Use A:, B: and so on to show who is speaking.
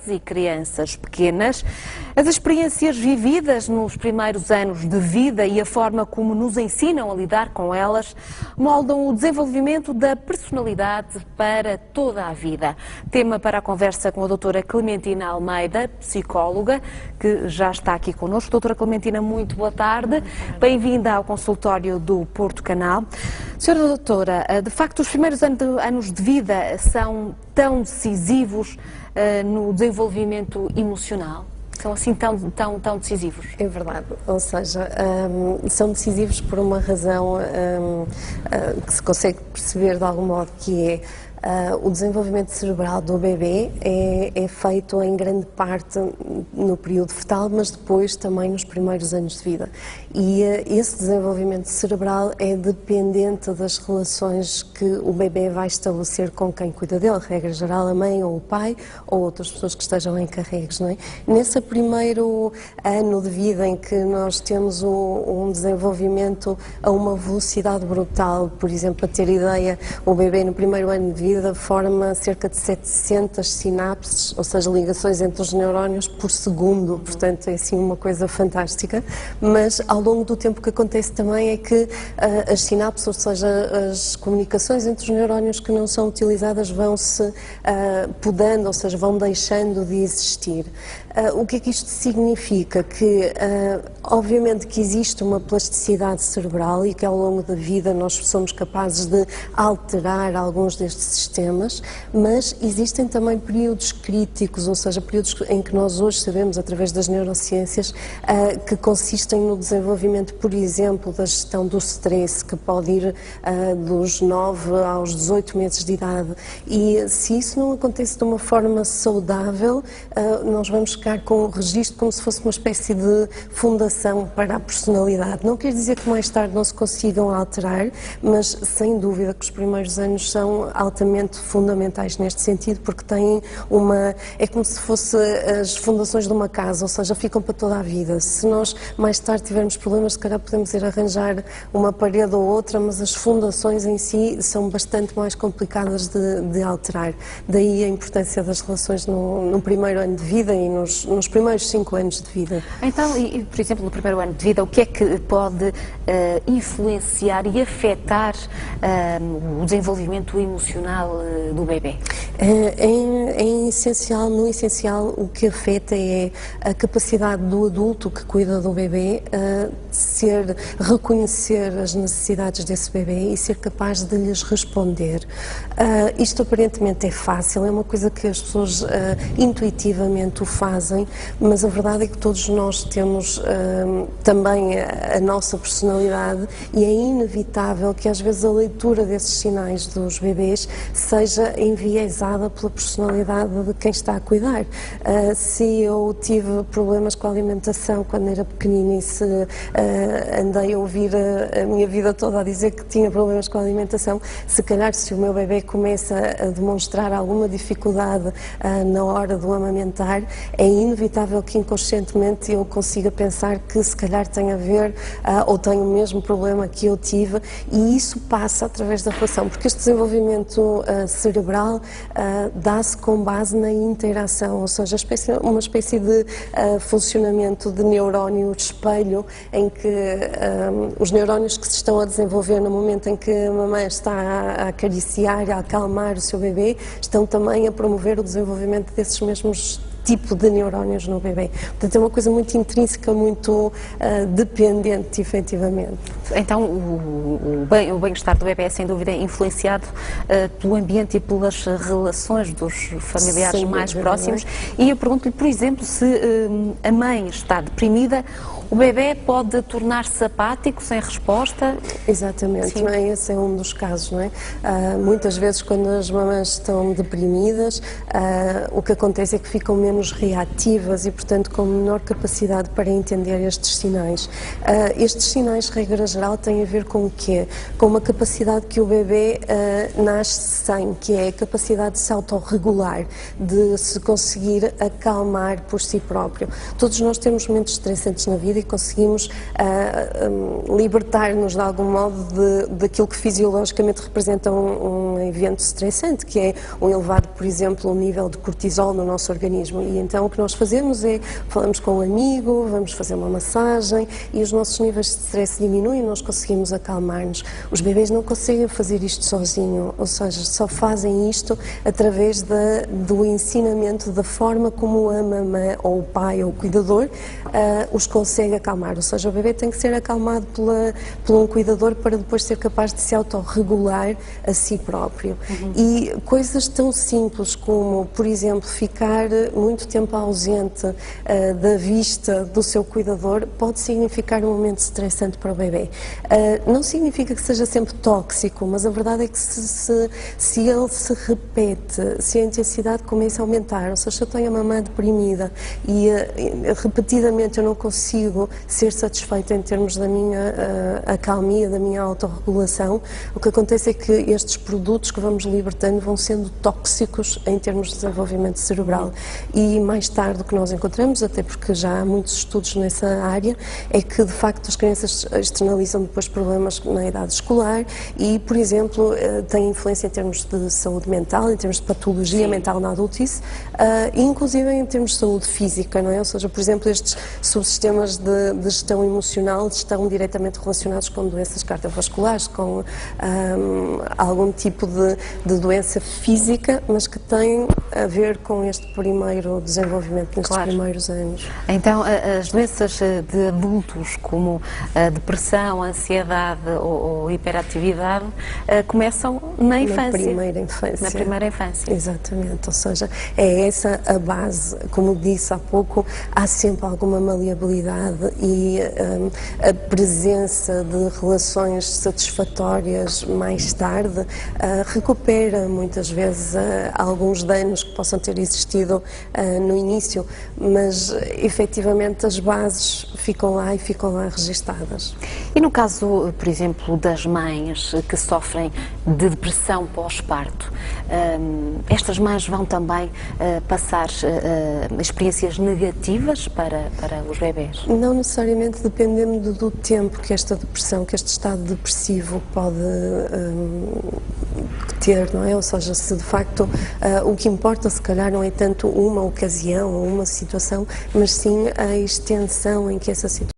A: adolescentes e crianças pequenas. As experiências vividas nos primeiros anos de vida e a forma como nos ensinam a lidar com elas moldam o desenvolvimento da personalidade para toda a vida. Tema para a conversa com a doutora Clementina Almeida, psicóloga, que já está aqui connosco. Doutora Clementina, muito boa tarde. Bem-vinda ao consultório do Porto Canal. Senhora doutora, de facto os primeiros anos de vida são tão decisivos no desenvolvimento emocional? São assim tão decisivos?
B: É verdade, ou seja, são decisivos por uma razão que se consegue perceber de algum modo, que é o desenvolvimento cerebral do bebê é feito em grande parte no período fetal, mas depois também nos primeiros anos de vida. E esse desenvolvimento cerebral é dependente das relações que o bebê vai estabelecer com quem cuida dele, regra geral a mãe ou o pai ou outras pessoas que estejam encarregues, não é? Nesse primeiro ano de vida em que nós temos um desenvolvimento a uma velocidade brutal, por exemplo, para ter ideia, o bebê no primeiro ano de vida forma cerca de 700 sinapses, ou seja, ligações entre os neurónios por segundo, portanto é assim uma coisa fantástica, mas ao longo do tempo o que acontece também é que as sinapses, ou seja, as comunicações entre os neurónios que não são utilizadas vão-se podando, ou seja, vão deixando de existir. O que é que isto significa? Que, obviamente, que existe uma plasticidade cerebral e que ao longo da vida nós somos capazes de alterar alguns destes sistemas, mas existem também períodos críticos, ou seja, períodos em que nós hoje sabemos, através das neurociências, que consistem no desenvolvimento, por exemplo, da gestão do stress, que pode ir dos 9 aos 18 meses de idade. E se isso não acontece de uma forma saudável, nós vamos ficar com o registro como se fosse uma espécie de fundação para a personalidade. Não quer dizer que mais tarde não se consigam alterar, mas sem dúvida que os primeiros anos são altamente fundamentais neste sentido, porque têm é como se fosse as fundações de uma casa, ou seja, ficam para toda a vida. Se nós mais tarde tivermos problemas, se calhar podemos ir arranjar uma parede ou outra, mas as fundações em si são bastante mais complicadas de alterar. Daí a importância das relações no primeiro ano de vida e nos primeiros 5 anos de vida.
A: Então, por exemplo, no primeiro ano de vida, o que é que pode influenciar e afetar o desenvolvimento emocional do bebê?
B: No essencial, o que afeta é a capacidade do adulto que cuida do bebê reconhecer as necessidades desse bebê e ser capaz de lhes responder. Isto aparentemente é fácil, é uma coisa que as pessoas intuitivamente o fazem, mas a verdade é que todos nós temos também a nossa personalidade e é inevitável que às vezes a leitura desses sinais dos bebês seja enviesada pela personalidade de quem está a cuidar. Se eu tive problemas com a alimentação quando era pequenina e se andei a ouvir a minha vida toda a dizer que tinha problemas com a alimentação, se calhar se o meu bebê começa a demonstrar alguma dificuldade na hora do amamentar, é inevitável que inconscientemente eu consiga pensar que se calhar tem a ver ou tem o mesmo problema que eu tive, e isso passa através da relação, porque este desenvolvimento cerebral dá-se com base na interação, ou seja, uma espécie de funcionamento de neurónio espelho, em que os neurónios que se estão a desenvolver no momento em que a mamãe está a acariciar, a acalmar o seu bebê, estão também a promover o desenvolvimento desses mesmos tipo de neurónios no bebê. Portanto, é uma coisa muito intrínseca, muito dependente, efetivamente.
A: Então, o bem-estar do bebê é, sem dúvida, influenciado pelo ambiente e pelas relações dos familiares mais próximos. E eu pergunto-lhe, por exemplo, se a mãe está deprimida, o bebê pode tornar-se apático, sem resposta?
B: Exatamente, não é? Esse é um dos casos, não é? Muitas vezes, quando as mamães estão deprimidas, o que acontece é que ficam menos reativas e, portanto, com menor capacidade para entender estes sinais. Estes sinais, regra geral, têm a ver com o quê? Com uma capacidade que o bebê nasce sem, que é a capacidade de se autorregular, de se conseguir acalmar por si próprio. Todos nós temos momentos estressantes na vida e conseguimos libertar-nos de algum modo daquilo que fisiologicamente representa um evento estressante, que é um elevado, por exemplo, nível de cortisol no nosso organismo. E então o que nós fazemos é, falamos com um amigo, vamos fazer uma massagem e os nossos níveis de stress diminuem e nós conseguimos acalmar-nos. Os bebês não conseguem fazer isto sozinho, ou seja, só fazem isto através do ensinamento da forma como a mamã ou o pai ou o cuidador os consegue acalmar. Ou seja, o bebê tem que ser acalmado por um cuidador para depois ser capaz de se autorregular a si próprio. E coisas tão simples como, por exemplo, ficar muito tempo ausente da vista do seu cuidador pode significar um momento estressante para o bebê. Não significa que seja sempre tóxico, mas a verdade é que se ele se repete, se a intensidade começa a aumentar, ou seja, se eu tenho a mamã deprimida e repetidamente eu não consigo ser satisfeita em termos da minha acalmia, da minha autorregulação, o que acontece é que estes produtos que vamos libertando vão sendo tóxicos em termos de desenvolvimento cerebral. E mais tarde o que nós encontramos, até porque já há muitos estudos nessa área, é que de facto as crianças externalizam depois problemas na idade escolar e, por exemplo, têm influência em termos de saúde mental, em termos de patologia mental na adultice, e inclusive em termos de saúde física, não é? Ou seja, por exemplo, estes subsistemas de gestão emocional estão diretamente relacionados com doenças cardiovasculares, com algum tipo de doença física, mas que tem a ver com este primeiro desenvolvimento nestes primeiros anos.
A: Então, as doenças de adultos, como a depressão, a ansiedade ou hiperatividade, começam na infância.
B: Na primeira infância.
A: Na primeira infância.
B: Exatamente, ou seja, é essa a base. Como disse há pouco, há sempre alguma maleabilidade e a presença de relações satisfatórias mais tarde recupera muitas vezes alguns danos que possam ter existido no início, mas efetivamente as bases ficam lá e ficam lá registadas.
A: E no caso, por exemplo, das mães que sofrem de depressão pós-parto, estas mães vão também passar experiências negativas para os bebés?
B: Não necessariamente, dependendo do tempo que esta depressão, que este estado depressivo pode ter, não é? Ou seja, se de facto o que importa se calhar não é tanto uma ocasião ou uma situação, mas sim a extensão em que essa situação